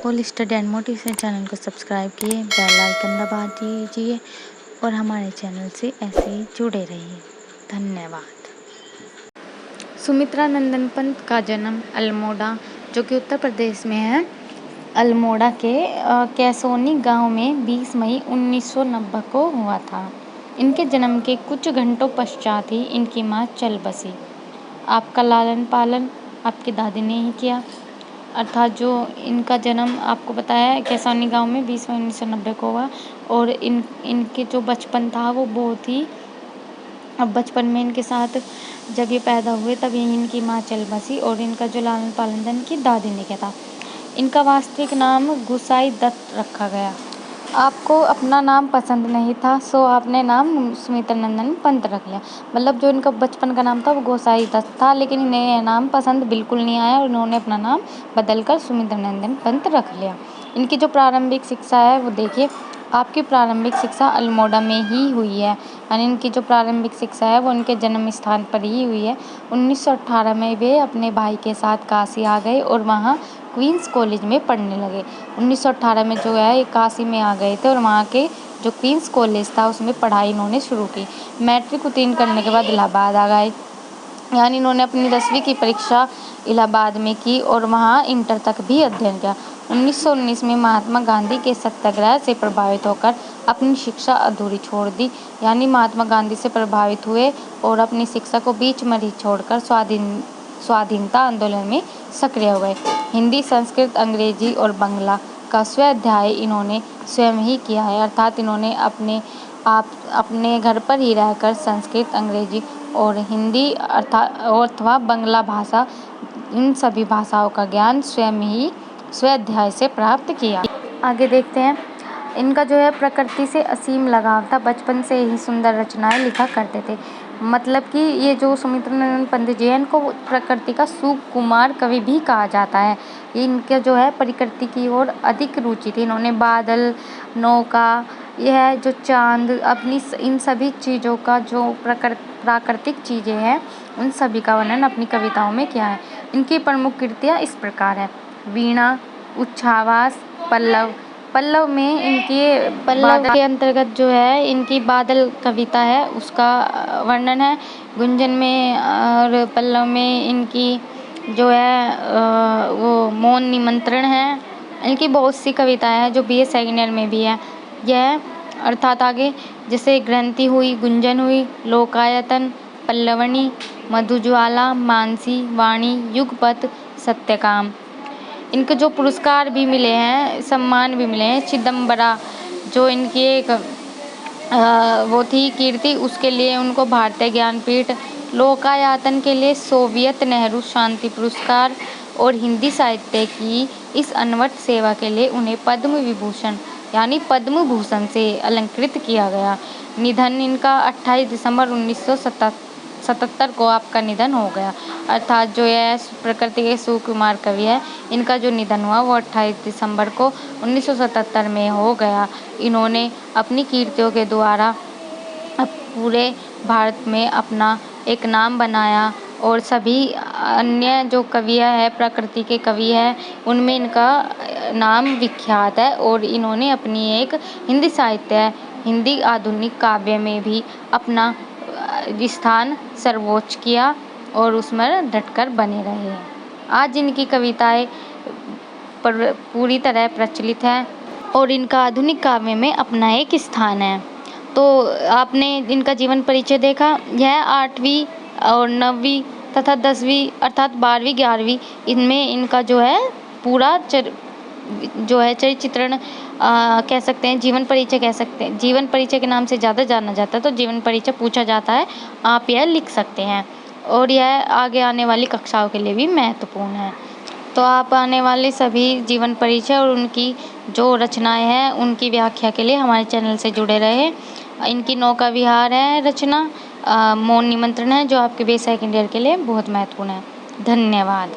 Full study and motivation channel को subscribe किए, bell icon दबा दीजिए और हमारे चैनल से ऐसे ही जुड़े रहिए। धन्यवाद। सुमित्रा नंदन पंत का जन्म अल्मोड़ा, जो कि उत्तर प्रदेश में है, अल्मोड़ा के कैसोनी गांव में 20 मई 1990 को हुआ था। इनके जन्म के कुछ घंटों पश्चात ही इनकी मां चल बसी। आपका लालन पालन आपकी दादी ने ही किया, अर्थात जो इनका जन्म आपको बताया है कैसोनी गांव में 20 मई 1990 को हुआ। और इनके जो बचपन था वो बहुत ही, अब बचपन में इनके साथ जब ये पैदा हुए तब इनकी माँ चल बसी और इनका जो लालन पालन था इनकी दादी ने किया था। इनका वास्तविक नाम गोसाई दत्त रखा गया। आपको अपना नाम पसंद नहीं था, सो आपने नाम सुमित्रा नंदन पंत रख लिया। मतलब जो इनका बचपन का नाम था वो गोसाई दत्त था, लेकिन इन्हें यह नाम पसंद बिल्कुल नहीं आया और इन्होंने अपना नाम बदलकर सुमित्रा नंदन पंत रख लिया। इनकी जो प्रारंभिक शिक्षा है वो देखिए, आपकी प्रारंभिक शिक्षा अल्मोड़ा में ही हुई है, यानी इनकी जो प्रारंभिक शिक्षा है वो उनके जन्म स्थान पर ही हुई है। 1918 में वे अपने भाई के साथ काशी आ गए और वहाँ क्वींस कॉलेज में पढ़ने लगे। 1918 में जो है काशी में आ गए थे और वहाँ के जो क्वींस कॉलेज था उसमें पढ़ाई इन्होंने शुरू की। मैट्रिक उत्तीर्ण करने के बाद इलाहाबाद आ गए, यानी इन्होंने अपनी 10वीं की परीक्षा इलाहाबाद में की और वहाँ इंटर तक भी अध्ययन किया। 1919 में महात्मा गांधी के सत्याग्रह से प्रभावित होकर अपनी शिक्षा अधूरी छोड़ दी, यानी महात्मा गांधी से प्रभावित हुए और अपनी शिक्षा को बीच में ही छोड़कर स्वाधीनता आंदोलन में सक्रिय हो गए। हिंदी, संस्कृत, अंग्रेजी और बांग्ला का स्वाध्याय इन्होंने स्वयं ही किया है, अर्थात इन्होंने अपने घर पर ही रहकर संस्कृत, अंग्रेजी और हिंदी अथवा बांग्ला भाषा, इन सभी भाषाओं का ज्ञान स्वयं ही स्वाध्याय से प्राप्त किया। आगे देखते हैं। इनका जो है प्रकृति से असीम लगाव था, बचपन से ही सुंदर रचनाएं लिखा करते थे। मतलब कि ये जो सुमित्रा नंदन पंत जी है इनको प्रकृति का सुकुमार कवि भी कहा जाता है। इनके जो है प्रकृति की ओर अधिक रुचि थी। इन्होंने बादल, नौका, यह जो चांद, अपनी इन सभी चीज़ों का जो प्राकृतिक चीज़ें हैं उन सभी का वर्णन अपनी कविताओं में किया है। इनकी प्रमुख कृतियाँ इस प्रकार है। वीणा, उच्छ्वास, पल्लव में इनकी पल्लव के अंतर्गत जो है इनकी बादल कविता है उसका वर्णन है। गुंजन में और पल्लव में इनकी जो है वो मौन निमंत्रण है। इनकी बहुत सी कविताएं हैं जो BA सेकेंड ईयर में भी है। यह अर्थात आगे जैसे ग्रंथि हुई, गुंजन हुई, लोकायतन, पल्लवनी, मधुज्वाला, मानसी, वाणी, युगपत, सत्यकाम। इनको जो पुरस्कार भी मिले हैं, सम्मान भी मिले हैं। चिदम्बरा जो इनकी एक वो थी कीर्ति, उसके लिए उनको भारतीय ज्ञानपीठ, लोकायतन के लिए सोवियत नेहरू शांति पुरस्कार और हिंदी साहित्य की इस अनवरत सेवा के लिए उन्हें पद्म विभूषण यानी पद्म भूषण से अलंकृत किया गया। निधन इनका 28 दिसंबर 1977 को आपका निधन हो गया, अर्थात जो है प्रकृति के सुकुमार कवि है, इनका जो निधन हुआ वो 28 दिसंबर को 1977 में हो गया। इन्होंने अपनी कीर्तियों के द्वारा पूरे भारत में अपना एक नाम बनाया और सभी अन्य जो कवियाँ हैं, प्रकृति के कवि हैं, उनमें इनका नाम विख्यात है। और इन्होंने अपनी एक हिंदी साहित्य, हिंदी आधुनिक काव्य में भी अपना स्थान सर्वोच्च किया और उसमें डटकर बने रहे। आज इनकी कविताएं पूरी तरह प्रचलित हैं और इनका आधुनिक काव्य में अपना एक स्थान है। तो आपने इनका जीवन परिचय देखा। यह 8वीं और 9वीं तथा 10वीं अर्थात 12वीं 11वीं इनमें इनका जो है पूरा जो है चरित्र चित्रण कह सकते हैं, जीवन परिचय कह सकते हैं। जीवन परिचय के नाम से ज़्यादा जाना जाता है, तो जीवन परिचय पूछा जाता है, आप यह लिख सकते हैं और यह आगे आने वाली कक्षाओं के लिए भी महत्वपूर्ण है। तो आप आने वाले सभी जीवन परिचय और उनकी जो रचनाएं हैं उनकी व्याख्या के लिए हमारे चैनल से जुड़े रहे। इनकी नौका विहार है रचना, मौन निमंत्रण है जो आपके BA सेकेंड ईयर के लिए बहुत महत्वपूर्ण है। धन्यवाद।